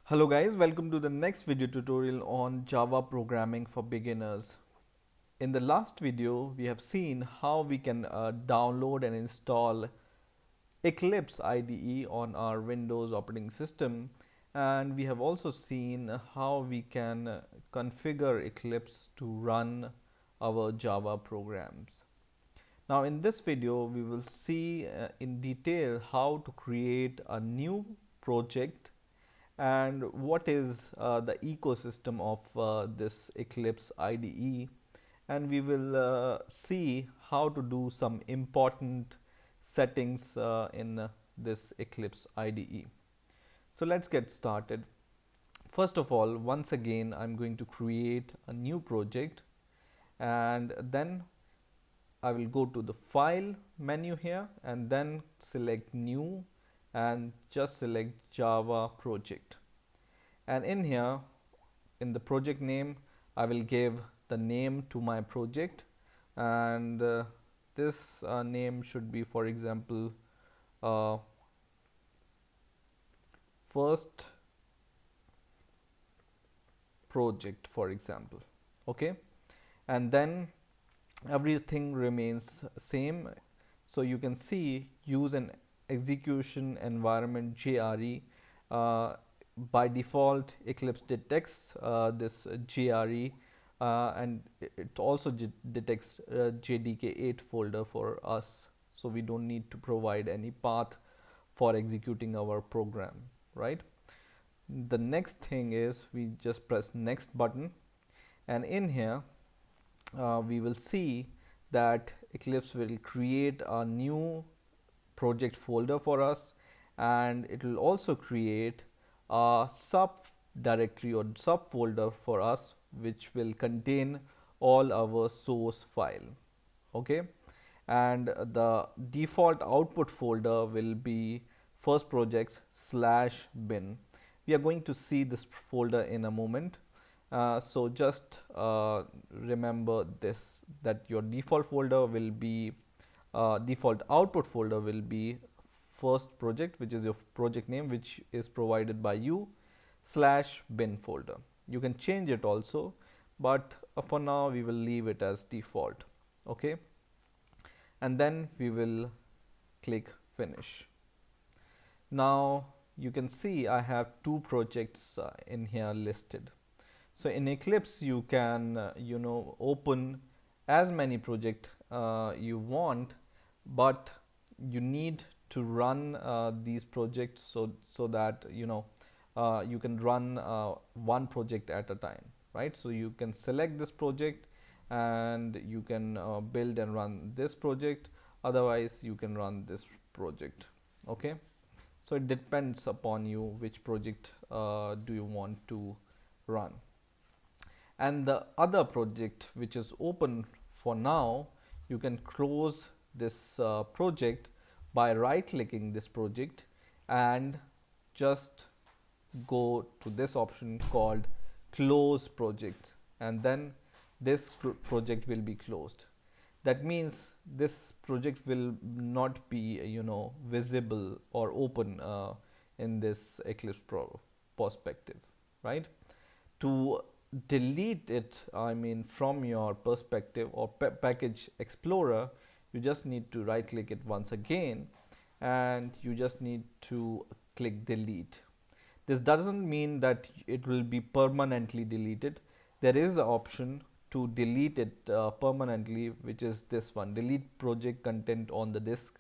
Hello guys, welcome to the next video tutorial on Java programming for beginners. In the last video, we have seen how we can download and install Eclipse IDE on our Windows operating system, and we have also seen how we can configure Eclipse to run our Java programs. Now in this video, we will see in detail how to create a new project and what is the ecosystem of this Eclipse IDE, and we will see how to do some important settings in this Eclipse IDE. So let's get started. First of all, once again, I'm going to create a new project, and then I will go to the file menu here and then select new and just select Java project. And in here, in the project name, I will give the name to my project, and this name should be, for example, uh, first project, for example. Okay, and then everything remains same. So you can see use an execution environment JRE. By default, Eclipse detects this JRE, and it also detects JDK8 folder for us, so we don't need to provide any path for executing our program, right? The next thing is we just press next button, and in here we will see that Eclipse will create a new project folder for us, and it will also create a subdirectory or subfolder for us which will contain all our source file. Okay, and the default output folder will be first projects slash bin. We are going to see this folder in a moment. So just remember this, that your default folder will be default output folder will be first project, which is your project name, which is provided by you, slash bin folder. You can change it also, but for now we will leave it as default. Okay, and then we will click finish. Now you can see I have two projects in here listed. So in Eclipse, you can open as many projects you want, but you need to run these projects so that you can run one project at a time, right? So you can select this project and you can build and run this project. Otherwise, you can run this project. Okay, so it depends upon you which project do you want to run. And the other project which is open for now, you can close this project by right clicking this project and just go to this option called close project, and then this project will be closed. That means this project will not be visible or open in this Eclipse Pro perspective, right? To delete it, I mean, from your perspective or package explorer, you just need to right click it once again and you just need to click delete. This doesn't mean that it will be permanently deleted. There is an option to delete it permanently, which is this one, delete project content on the disk.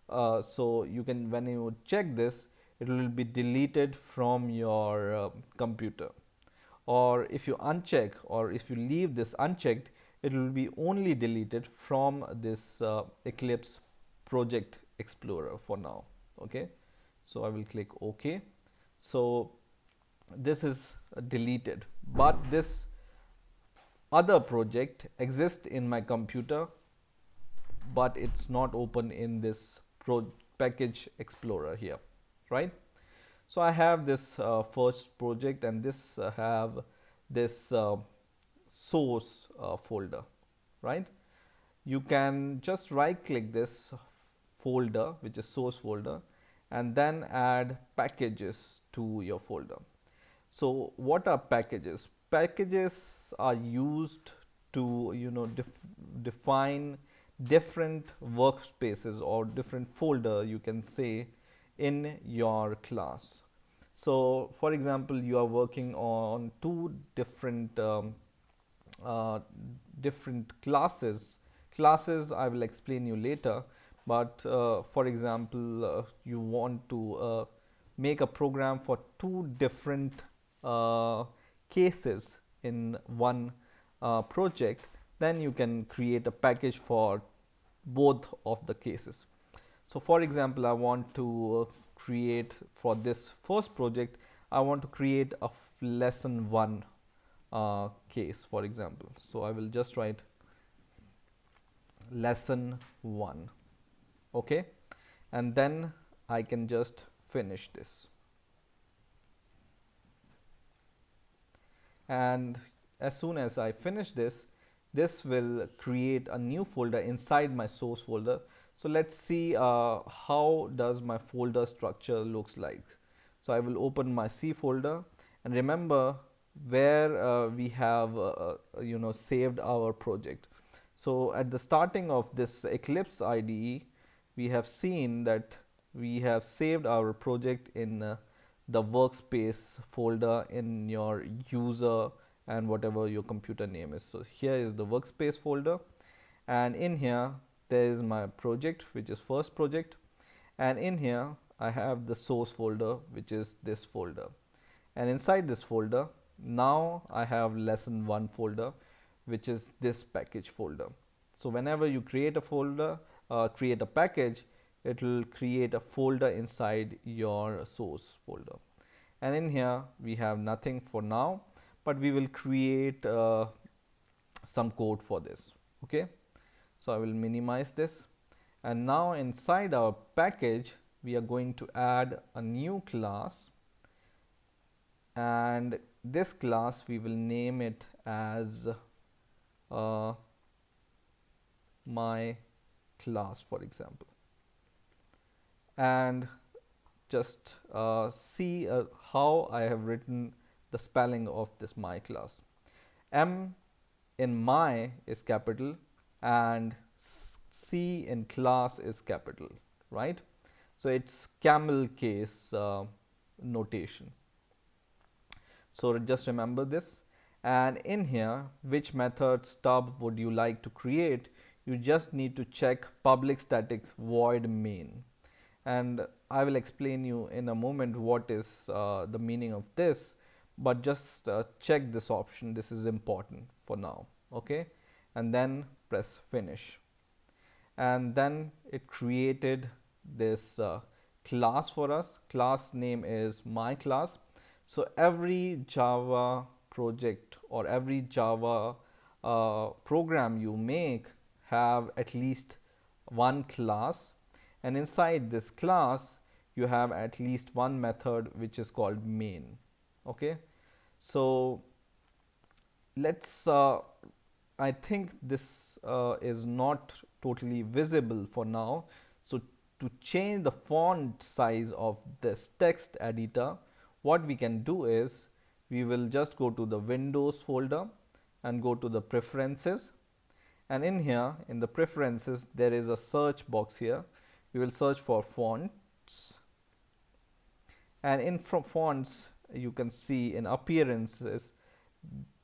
So you can, when you check this, it will be deleted from your computer. Or if you uncheck, or if you leave this unchecked, it will be only deleted from this Eclipse project explorer for now. Okay, so I will click OK. So this is deleted, but this other project exists in my computer, but it's not open in this package explorer here, right? So I have this first project, and this have this source folder, right? You can just right click this folder, which is source folder, and then add packages to your folder. So what are packages? Packages are used to define different workspaces or different folder, you can say, in your class. So for example, you are working on two uh, different classes. I will explain you later, but for example, you want to make a program for two different uh, cases in one project, then you can create a package for both of the cases. So for example, I want to create for this first project, I want to create a lesson 1 case, for example. So I will just write lesson 1. Okay, and then I can just finish this. And as soon as I finish this, this will create a new folder inside my source folder. So let's see how does my folder structure looks like. So I will open my C folder, and remember where we have saved our project. So at the starting of this Eclipse IDE, we have seen that we have saved our project in the workspace folder in your user and whatever your computer name is. So here is the workspace folder, and in here there is my project, which is first project, and in here I have the source folder, which is this folder, and inside this folder now I have lesson 1 folder, which is this package folder. So whenever you create a folder, create a package, it will create a folder inside your source folder. And in here we have nothing for now, but we will create some code for this. Okay, so I will minimize this, and now inside our package we are going to add a new class, and this class we will name it as uh, my class, for example. And just see how I have written the spelling of this my class. M in my is capital, and C in class is capital, right? So it's camel case notation. So just remember this. And in here, which method stub would you like to create? You just need to check public static void main. And I will explain you in a moment what is the meaning of this, but just check this option. This is important for now. Okay, and then press finish, and then it created this class for us. Class name is my class. So every Java project or every Java program you make have at least one class, and inside this class you have at least one method which is called main. Okay, so let's I think this is not totally visible for now. So to change the font size of this text editor, what we can do is we will just go to the Windows folder and go to the preferences, and in here in the preferences there is a search box here. We will search for fonts, and in from fonts you can see in appearances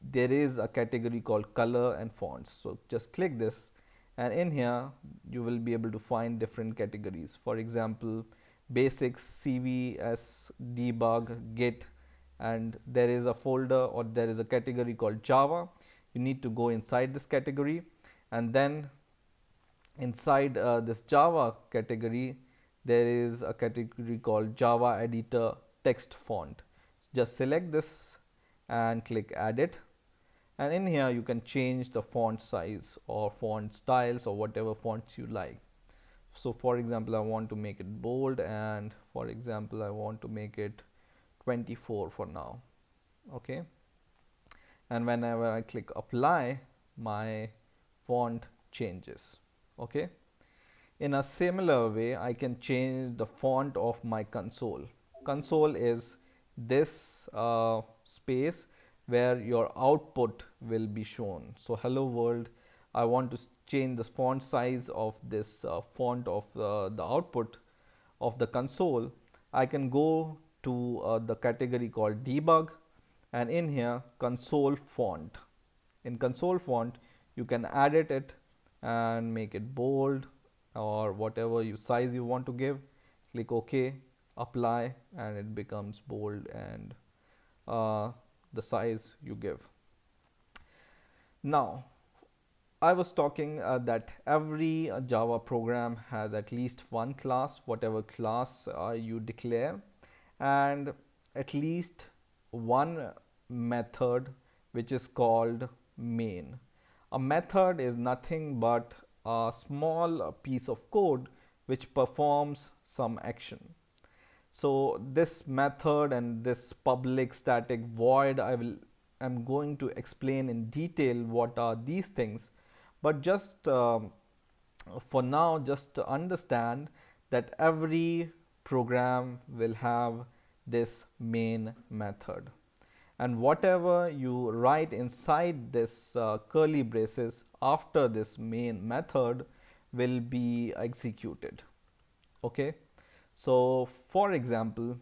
there is a category called color and fonts. So just click this, and in here you will be able to find different categories. For example, basics, CVS, debug, git, and there is a folder or there is a category called Java. You need to go inside this category, and then inside this Java category there is a category called Java editor text font. Just select this and click add it, and in here you can change the font size or font styles or whatever fonts you like. So for example, I want to make it bold, and for example I want to make it 24 for now. Okay, and whenever I click apply, my font changes. Okay, in a similar way I can change the font of my console. Console is this space where your output will be shown. So hello world, I want to change the font size of this font of the output of the console. I can go to the category called debug, and in here console font. In console font you can edit it and make it bold or whatever you size you want to give. Click OK, apply, and it becomes bold and the size you give. Now I was talking that every Java program has at least one class, whatever class you declare, and at least one method which is called main. A method is nothing but a small piece of code which performs some action. So this method and this public static void, I'm going to explain in detail what are these things, but just for now, just to understand that every program will have this main method, and whatever you write inside this curly braces after this main method will be executed. Okay, so for example,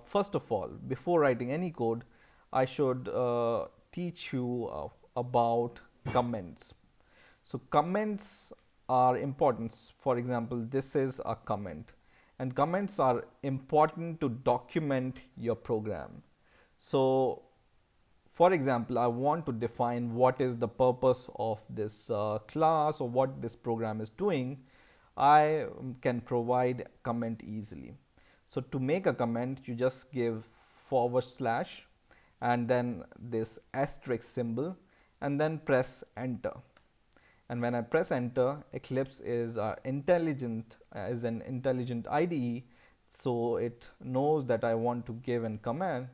first of all, before writing any code, I should teach you about comments. So comments are important. For example, this is a comment, and comments are important to document your program. So for example, I want to define what is the purpose of this class or what this program is doing. I can provide comment easily. So to make a comment, you just give / and then this asterisk symbol and then press enter. And when I press enter, Eclipse is an intelligent IDE, so it knows that I want to give a command.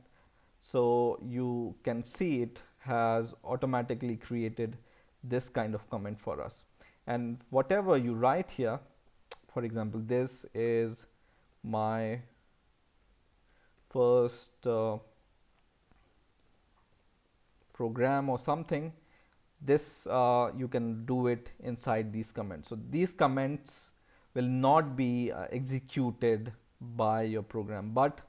So you can see it has automatically created this kind of comment for us. And whatever you write here, for example, this is my first program or something, this you can do it inside these comments. So these comments will not be executed by your program, but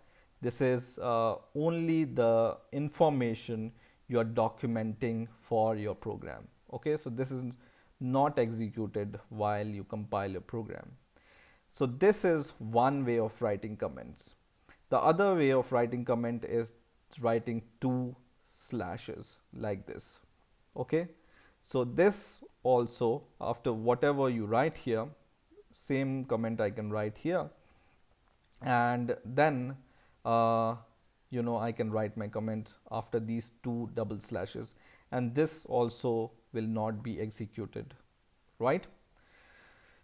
this is only the information you are documenting for your program. Okay, so this is not executed while you compile your program. So this is one way of writing comments. The other way of writing comment is writing 2 slashes like this. Okay, so this also, after whatever you write here, same comment I can write here, and then I can write my comment after these 2 double slashes, and this also will not be executed, right?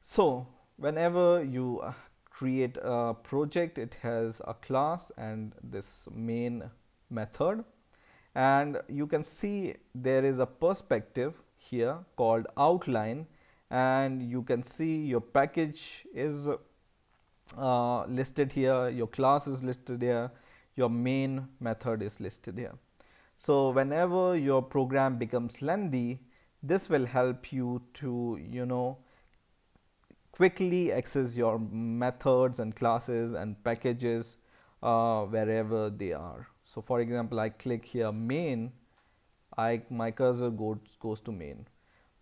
So whenever you create a project, it has a class and this main method, and you can see there is a perspective here called outline, and you can see your package is listed here, your class is listed here, your main method is listed here. So whenever your program becomes lengthy, this will help you to quickly access your methods and classes and packages wherever they are. So for example, I click here main, my cursor goes to main.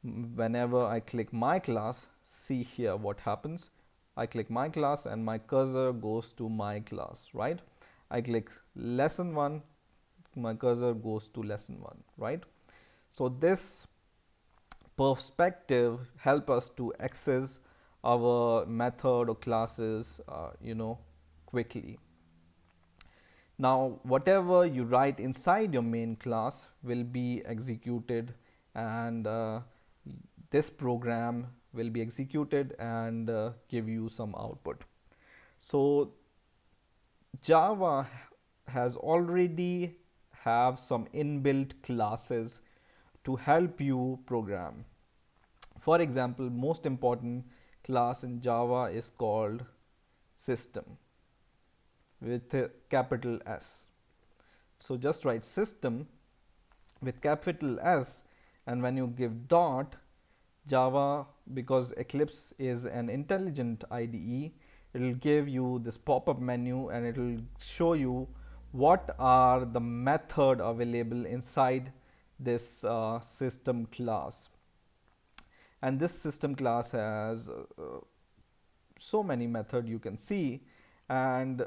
Whenever I click my class, see here what happens. I click my class and my cursor goes to my class, right? I click lesson 1, my cursor goes to lesson 1, right? So this perspective help us to access our method or classes quickly. Now whatever you write inside your main class will be executed, and this program will be executed and give you some output. So Java has already have some inbuilt classes to help you program. For example, most important class in Java is called system with a capital S. So just write system with capital S, and when you give dot Java, because Eclipse is an intelligent IDE, it will give you this pop-up menu and it will show you what are the method available inside this system class. And this system class has so many method you can see, and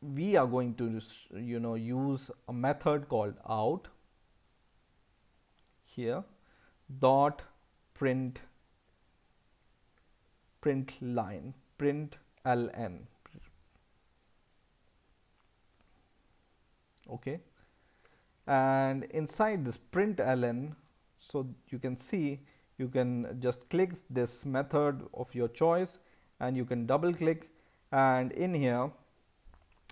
we are going to use a method called out here, dot print line, print ln. Okay, and inside this print ln, so you can see, you can just click this method of your choice and you can double click, and in here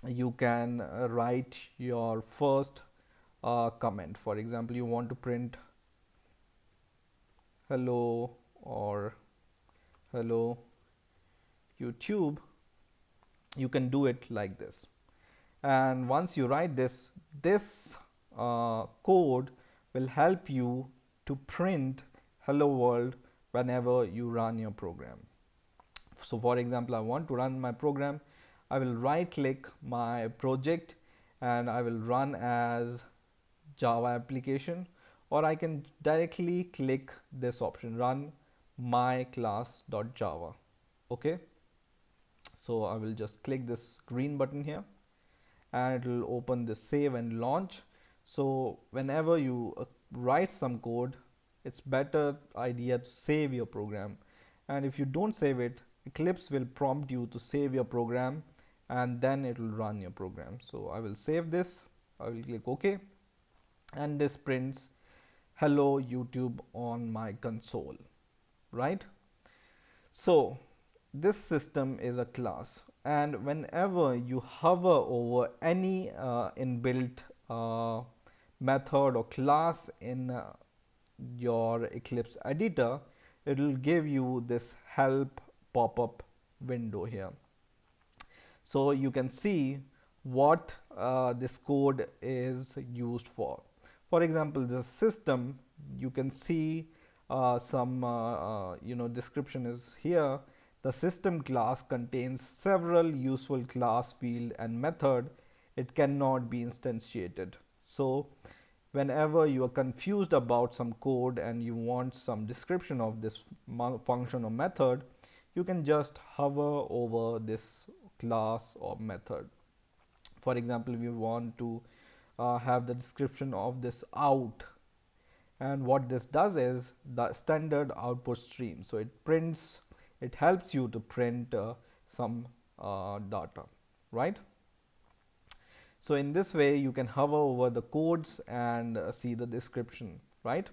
you can write your first comment. For example, you want to print hello or hello YouTube, you can do it like this. And once you write this, code will help you to print hello world whenever you run your program. So for example, I want to run my program, I will right click my project and I will run as Java application, or I can directly click this option, run my class.java. Okay, so I will just click this green button here and it will open the save and launch. So whenever you write some code, it's better idea to save your program, and if you don't save it, Eclipse will prompt you to save your program and then it will run your program. So I will save this, I will click OK, and this prints hello YouTube on my console, right? So this system is a class, and whenever you hover over any inbuilt method or class in your Eclipse editor, it will give you this help pop-up window here. So you can see what this code is used for. For example, this system, you can see some description is here. The system class contains several useful class, field and method. It cannot be instantiated. So whenever you are confused about some code and you want some description of this function or method, you can just hover over this class or method. For example, if you want to have the description of this out, and what this does is the standard output stream, so it prints, it helps you to print some data, right? So in this way you can hover over the codes and see the description, right?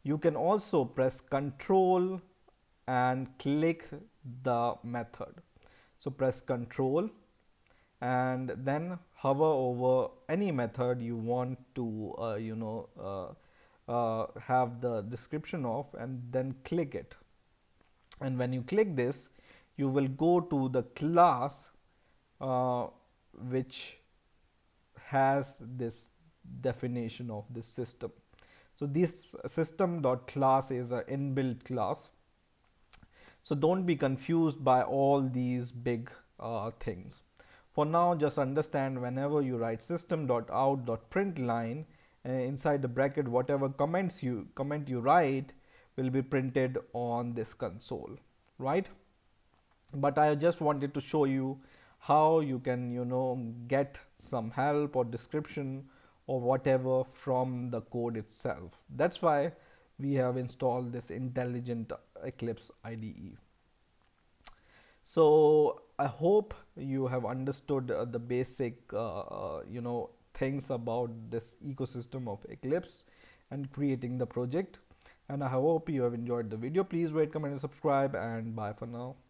You can also press Control and click the method. So press Control and then hover over any method you want to have the description of, and then click it. And when you click this, you will go to the class which has this definition of this system. So this system.class is an inbuilt class. So don't be confused by all these big things. For now, just understand whenever you write system.out.println, inside the bracket, whatever comment you write will be printed on this console, right? But I just wanted to show you how you can get some help or description or whatever from the code itself. That's why we have installed this intelligent Eclipse IDE. So I hope you have understood the basic things about this ecosystem of Eclipse and creating the project, and I hope you have enjoyed the video. Please rate, comment and subscribe, and bye for now.